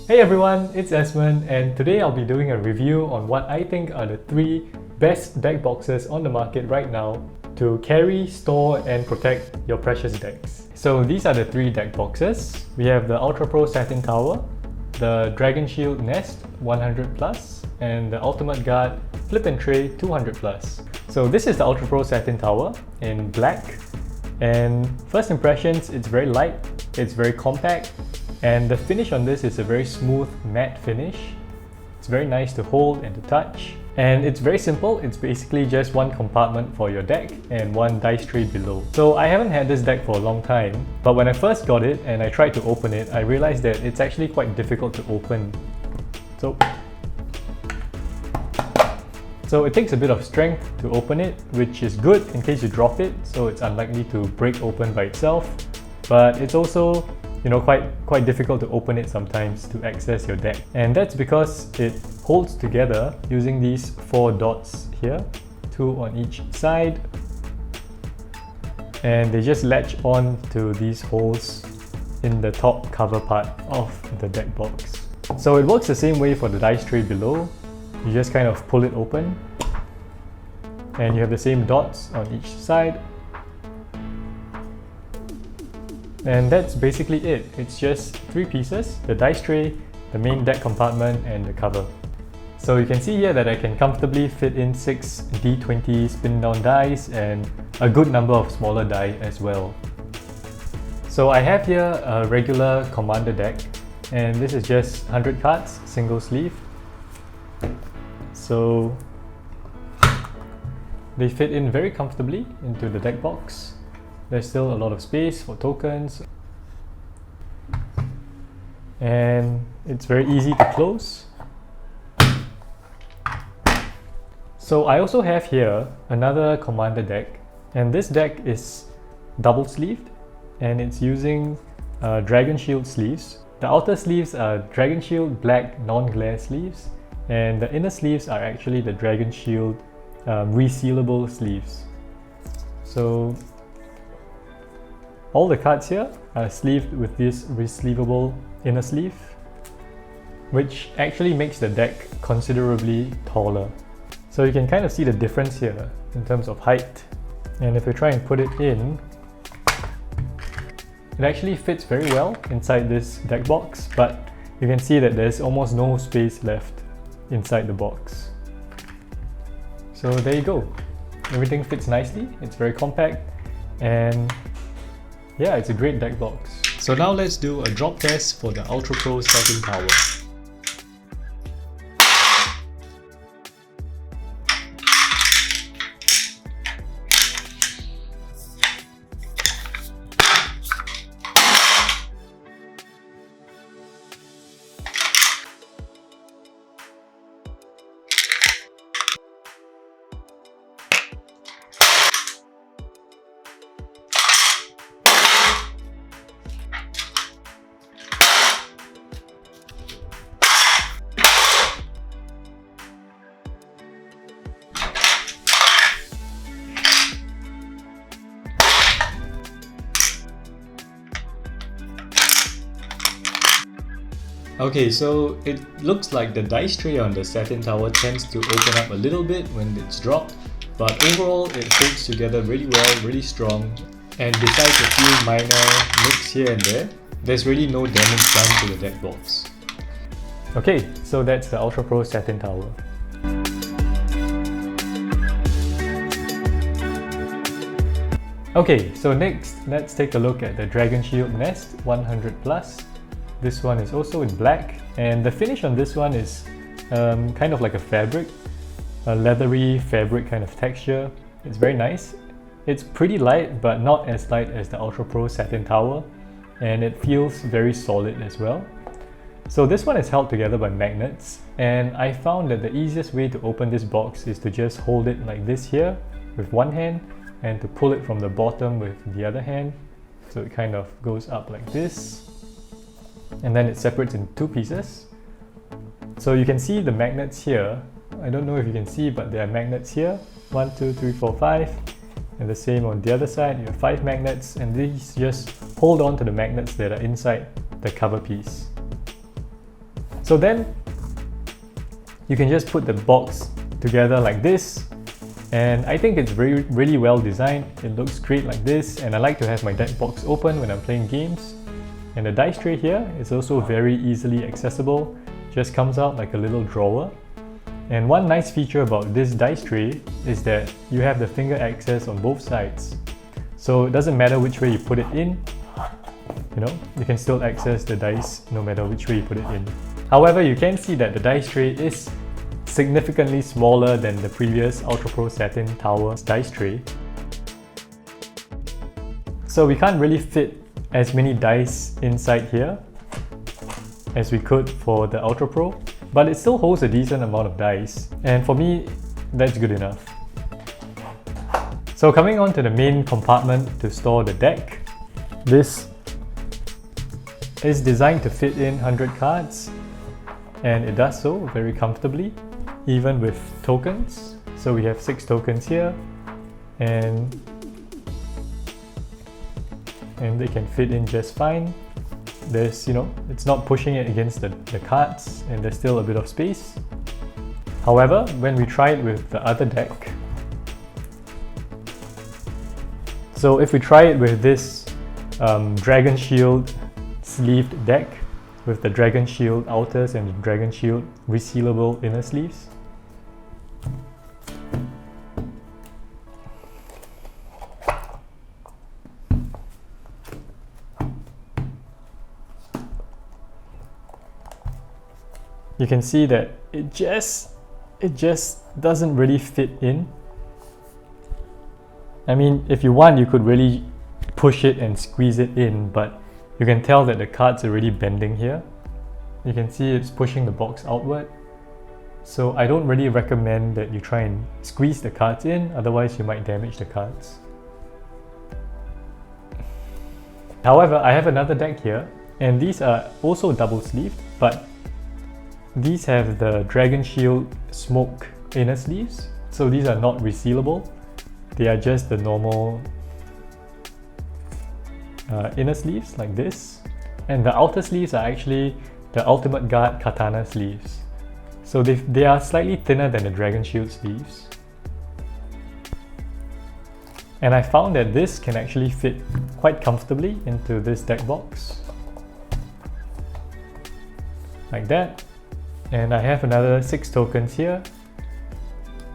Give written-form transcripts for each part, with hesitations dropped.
Hey everyone, it's Esmond, and today I'll be doing a review on what I think are the 3 best deck boxes on the market right now to carry, store and protect your precious decks. So these are the 3 deck boxes. We have the UltraPro Satin Tower, the DragonShield Nest 100+, and the Ultimate Guard Flip and Tray 200+. So this is the UltraPro Satin Tower in black, and first impressions, it's very light, it's very compact, and the finish on this is a very smooth matte finish. It's very nice to hold and to touch. And it's very simple. It's basically just one compartment for your deck and one dice tray below. So I haven't had this deck for a long time, but when I first got it and I tried to open it, I realized that it's actually quite difficult to open. So it takes a bit of strength to open it, which is good in case you drop it, so it's unlikely to break open by itself. But it's also quite difficult to open it sometimes to access your deck. And that's because it holds together using these 4 dots here, 2 on each side. And they just latch on to these holes in the top cover part of the deck box. So it works the same way for the dice tray below. You just kind of pull it open and you have the same dots on each side. And that's basically it. It's just 3 pieces, the dice tray, the main deck compartment and the cover. So you can see here that I can comfortably fit in 6 D20 spin down dice and a good number of smaller die as well. So I have here a regular commander deck, and this is just 100 cards, single sleeve. So they fit in very comfortably into the deck box. There's still a lot of space for tokens, and it's very easy to close. So I also have here another commander deck, and this deck is double sleeved and it's using DragonShield sleeves. The outer sleeves are DragonShield black non-glare sleeves, and the inner sleeves are actually the DragonShield resealable sleeves. So all the cards here are sleeved with this resleevable inner sleeve, which actually makes the deck considerably taller. So you can kind of see the difference here in terms of height. And if we try and put it in, it actually fits very well inside this deck box, but you can see that there's almost no space left inside the box. So there you go. Everything fits nicely, it's very compact, and yeah, it's a great deck box. So now let's do a drop test for the UltraPro Satin Tower. Okay, so it looks like the dice tray on the Satin Tower tends to open up a little bit when it's dropped, but overall it holds together really well, really strong, and besides a few minor nicks here and there, there's really no damage done to the deck box. Okay, so that's the UltraPro Satin Tower. Okay, so next let's take a look at the DragonShield Nest 100+. This one is also in black, and the finish on this one is kind of like a fabric, a leathery fabric kind of texture. It's very nice. It's pretty light, but not as light as the UltraPro Satin Tower, and it feels very solid as well. So this one is held together by magnets, and I found that the easiest way to open this box is to just hold it like this here with one hand, and to pull it from the bottom with the other hand. So it kind of goes up like this, and then it separates in 2 pieces. So you can see the magnets here. I don't know if you can see, but there are magnets here. 1, 2, 3, 4, 5. And the same on the other side, you have 5 magnets, and these just hold on to the magnets that are inside the cover piece. So then you can just put the box together like this, and I think it's really well designed. It looks great like this, and I like to have my deck box open when I'm playing games. And the dice tray here is also very easily accessible, just comes out like a little drawer. And one nice feature about this dice tray is that you have the finger access on both sides. So it doesn't matter which way you put it in, you can still access the dice no matter which way you put it in. However, you can see that the dice tray is significantly smaller than the previous UltraPro Satin Tower dice tray. So we can't really fit as many dice inside here as we could for the UltraPro, but it still holds a decent amount of dice, and for me, that's good enough. So coming on to the main compartment to store the deck, this is designed to fit in 100 cards, and it does so very comfortably, even with tokens. So we have 6 tokens here, and they can fit in just fine. There's, it's not pushing it against the cards, and there's still a bit of space. However, when we try it with the other deck, so if we try it with this DragonShield sleeved deck with the DragonShield outers and the DragonShield resealable inner sleeves, you can see that it just doesn't really fit in. I mean, if you want, you could really push it and squeeze it in, but you can tell that the cards are really bending here. You can see it's pushing the box outward. So I don't really recommend that you try and squeeze the cards in, otherwise you might damage the cards. However, I have another deck here, and these are also double sleeved, but these have the DragonShield smoke inner sleeves. So these are not resealable. They are just the normal inner sleeves like this. And the outer sleeves are actually the Ultimate Guard Katana sleeves. So they are slightly thinner than the DragonShield sleeves. And I found that this can actually fit quite comfortably into this deck box. Like that. And I have another 6 tokens here.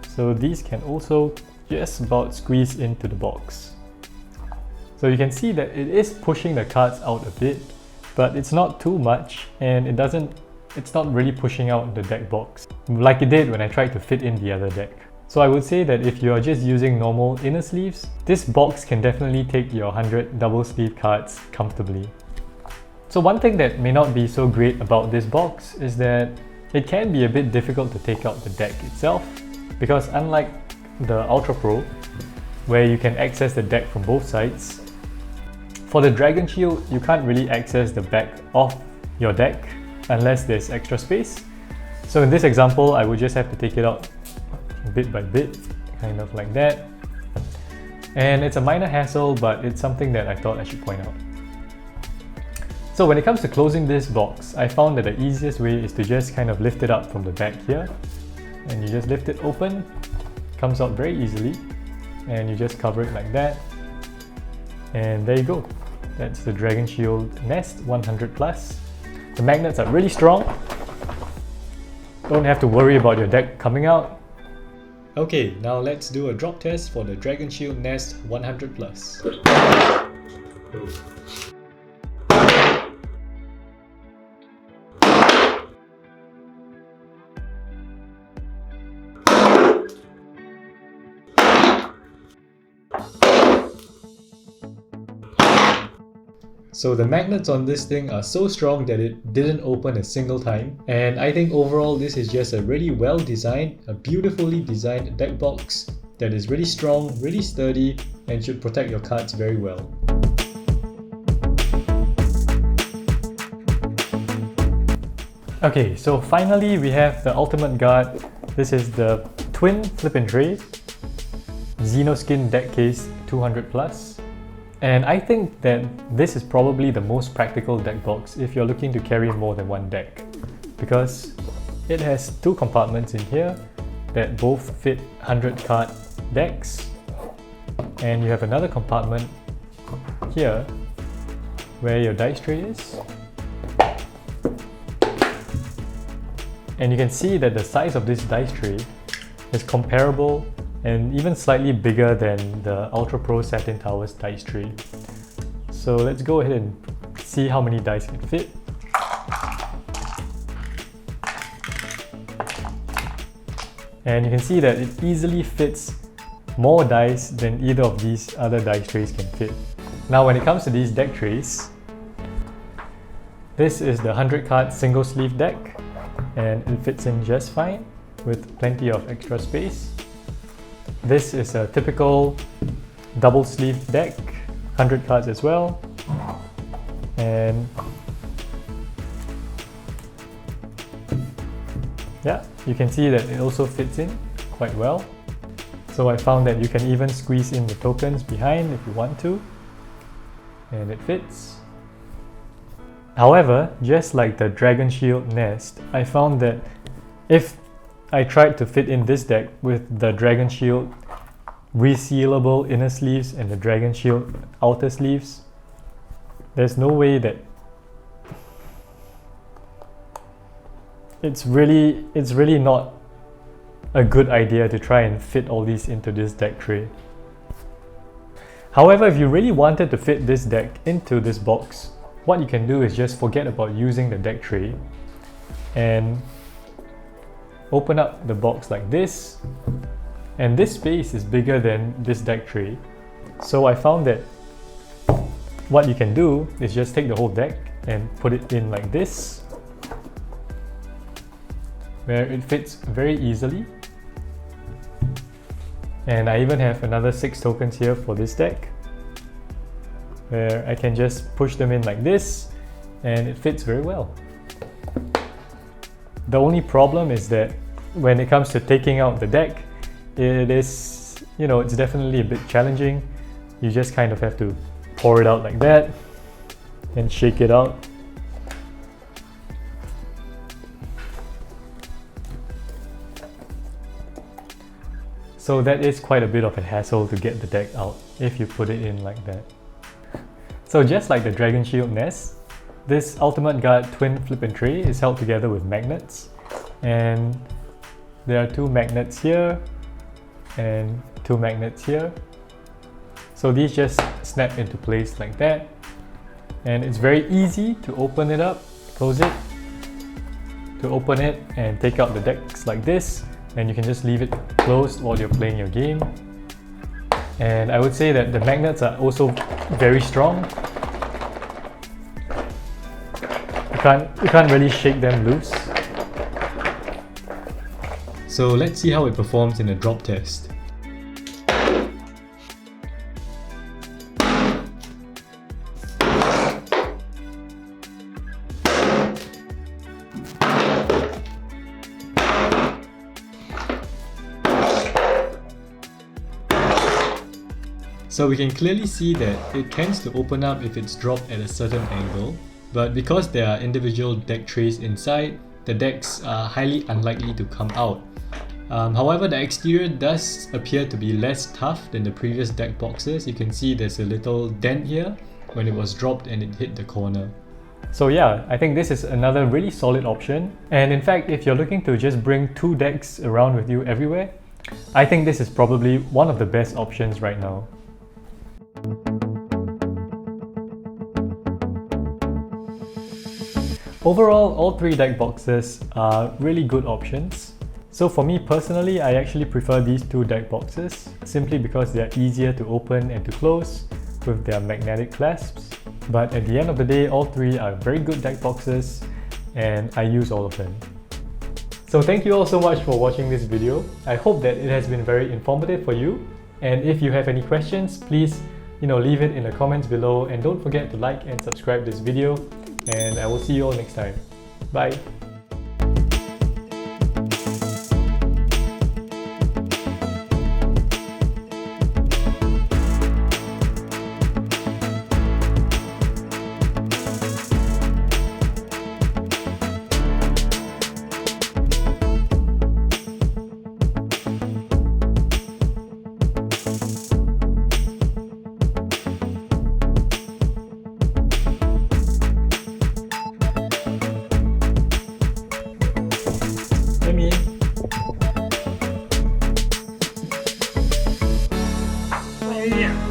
So these can also just about squeeze into the box. So you can see that it is pushing the cards out a bit, but it's not too much, and it's not really pushing out the deck box like it did when I tried to fit in the other deck. So I would say that if you are just using normal inner sleeves, this box can definitely take your 100 double sleeve cards comfortably. So one thing that may not be so great about this box is that it can be a bit difficult to take out the deck itself, because unlike the UltraPro, where you can access the deck from both sides, for the DragonShield, you can't really access the back of your deck unless there's extra space. So in this example, I would just have to take it out bit by bit, kind of like that. And it's a minor hassle, but it's something that I thought I should point out. So when it comes to closing this box, I found that the easiest way is to just kind of lift it up from the back here. And you just lift it open, comes out very easily, and you just cover it like that. And there you go. That's the DragonShield Nest 100 Plus. The magnets are really strong. Don't have to worry about your deck coming out. Okay, now let's do a drop test for the DragonShield Nest 100 Plus. So the magnets on this thing are so strong that it didn't open a single time, and I think overall this is just a really well designed, a beautifully designed deck box that is really strong, really sturdy, and should protect your cards very well. Okay, so finally we have the Ultimate Guard. This is the twin flip and tray Xenoskin deck case 200 Plus. And I think that this is probably the most practical deck box if you're looking to carry more than one deck. because it has two compartments in here that both fit 100 card decks, and you have another compartment here where your dice tray is. And you can see that the size of this dice tray is comparable and even slightly bigger than the UltraPro Satin Tower's dice tray. So let's go ahead and see how many dice can fit. And you can see that it easily fits more dice than either of these other dice trays can fit. Now when it comes to these deck trays, this is the 100 card single sleeve deck, and it fits in just fine with plenty of extra space. This is a typical double sleeve deck, 100 cards as well, and yeah, you can see that it also fits in quite well. So I found that you can even squeeze in the tokens behind if you want to, and it fits. However, just like the DragonShield Nest, I found that if I tried to fit in this deck with the DragonShield resealable inner sleeves and the DragonShield outer sleeves, there's no way that it's really not a good idea to try and fit all these into this deck tray. However, if you really wanted to fit this deck into this box, what you can do is just forget about using the deck tray and open up the box like this, and this space is bigger than this deck tray. So I found that what you can do is just take the whole deck and put it in like this, where it fits very easily. And I even have another 6 tokens here for this deck, where I can just push them in like this and it fits very well. The only problem is that when it comes to taking out the deck, it is, it's definitely a bit challenging. You just kind of have to pour it out like that and shake it out. So that is quite a bit of a hassle to get the deck out if you put it in like that. So just like the DragonShield Nest, this Ultimate Guard twin flip and tray is held together with magnets, and there are 2 magnets here and 2 magnets here. So these just snap into place like that, and it's very easy to open it up, close it, to open it and take out the decks like this, and you can just leave it closed while you're playing your game. And I would say that the magnets are also very strong. You can't really shake them loose. So let's see how it performs in a drop test. So we can clearly see that it tends to open up if it's dropped at a certain angle, but because there are individual deck trays inside, the decks are highly unlikely to come out. However, the exterior does appear to be less tough than the previous deck boxes. You can see there's a little dent here when it was dropped and it hit the corner. So yeah, I think this is another really solid option. And in fact, if you're looking to just bring 2 decks around with you everywhere, I think this is probably one of the best options right now. Overall, all 3 deck boxes are really good options. So for me personally, I actually prefer these 2 deck boxes simply because they are easier to open and to close with their magnetic clasps. But at the end of the day, all 3 are very good deck boxes and I use all of them. So thank you all so much for watching this video. I hope that it has been very informative for you. And if you have any questions, please leave it in the comments below, and don't forget to like and subscribe this video, and I will see you all next time. Bye! Yeah.